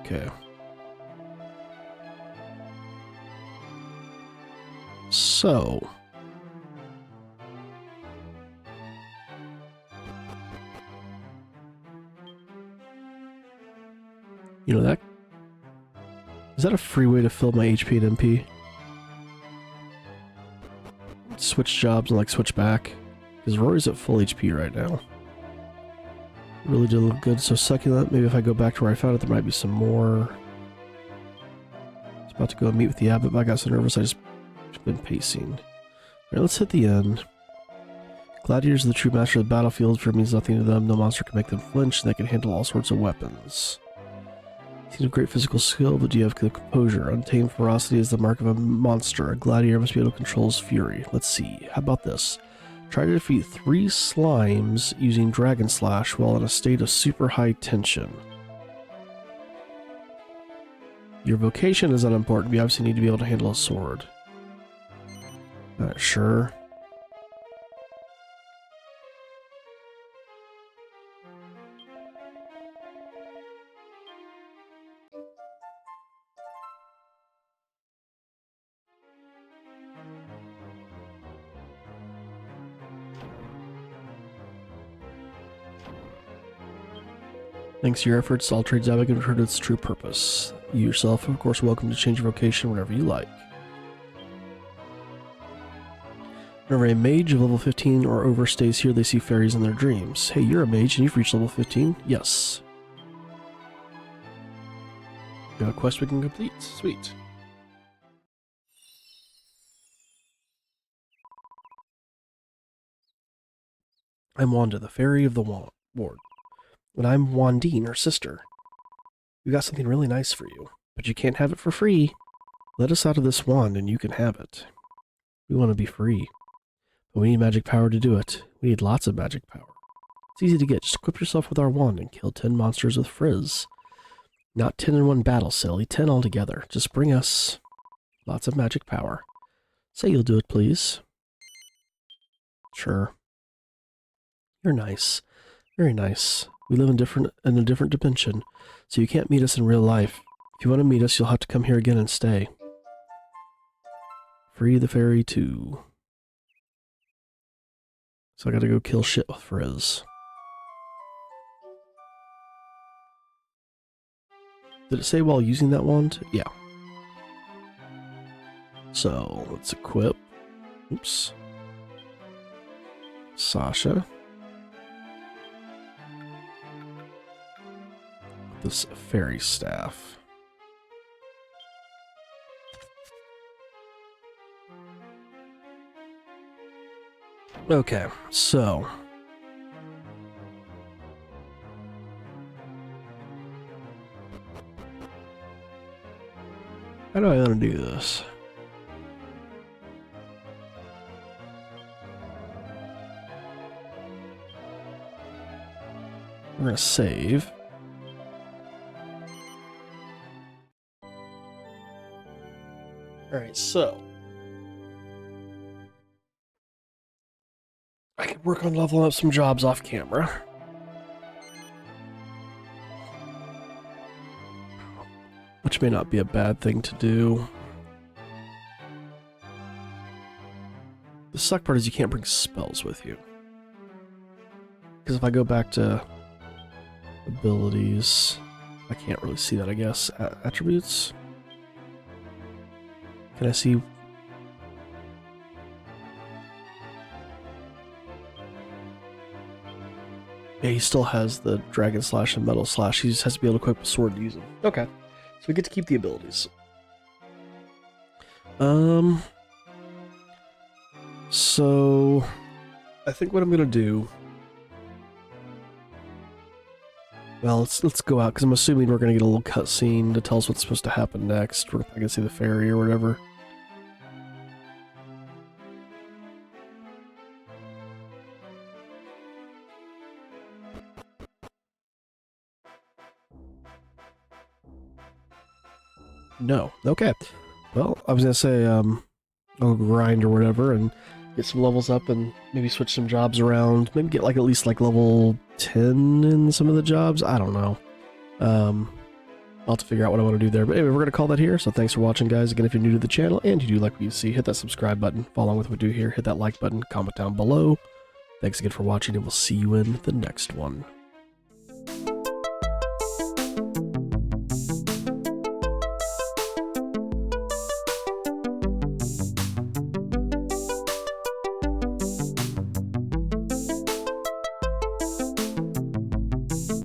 Okay. So. You know that? Is that a free way to fill my HP and MP? Switch jobs and like switch back? Because Rory's at full HP right now. Really did look good. So succulent, maybe if I go back to where I found it, there might be some more. I was about to go meet with the abbot, but I got so nervous I just been pacing. Alright, let's hit the end. Gladiators are the true master of the battlefield. Fear means nothing to them. No monster can make them flinch, and they can handle all sorts of weapons. You have great physical skill, but do you have composure? Untamed ferocity is the mark of a monster. A gladiator must be able to control his fury. Let's see. How about this? Try to defeat 3 slimes using Dragon Slash while in a state of super high tension. Your vocation is unimportant, but you obviously need to be able to handle a sword. Not sure. Thanks to your efforts, Alltrades Abbey can return to its true purpose. You yourself, of course, are welcome to change your vocation whenever you like. Whenever a mage of level 15 or over stays here, they see fairies in their dreams. Hey, you're a mage and you've reached level 15? Yes. Got a quest we can complete. Sweet. I'm Wanda, the fairy of the ward. And I'm Wandine, her sister. We got something really nice for you, but you can't have it for free. Let us out of this wand and you can have it. We want to be free. But we need magic power to do it. We need lots of magic power. It's easy to get. Just equip yourself with our wand and kill 10 monsters with frizz. Not 10 in one battle, silly. 10 altogether. Just bring us lots of magic power. Say you'll do it, please. Sure. You're nice. Very nice. We live in a different dimension, so you can't meet us in real life. If you want to meet us, you'll have to come here again and stay. Free the fairy too. So I gotta go kill shit with frizz. Did it say while using that wand? Yeah. So, let's equip. Oops. Sasha. This fairy staff. Okay, so... how do I want to do this? We're going to save. Alright, so... I could work on leveling up some jobs off camera. Which may not be a bad thing to do. The suck part is you can't bring spells with you. Because if I go back to abilities, I can't really see that, I guess. Attributes? Can I see? Yeah, he still has the Dragon Slash and Metal Slash. He just has to be able to equip a sword to use them. Okay. So we get to keep the abilities. So I think what I'm gonna do. Well, let's go out because I'm assuming we're gonna get a little cutscene to tell us what's supposed to happen next. We're probably gonna see the fairy or whatever. No. Okay. Well, I was gonna say, I'll grind or whatever and get some levels up and maybe switch some jobs around. Maybe get like at least like level 10 in some of the jobs. I don't know. I'll have to figure out what I want to do there. But anyway, we're gonna call that here. So thanks for watching, guys. Again, if you're new to the channel and you do like what you see, hit that subscribe button. Follow along with what we do here. Hit that like button. Comment down below. Thanks again for watching, and we'll see you in the next one.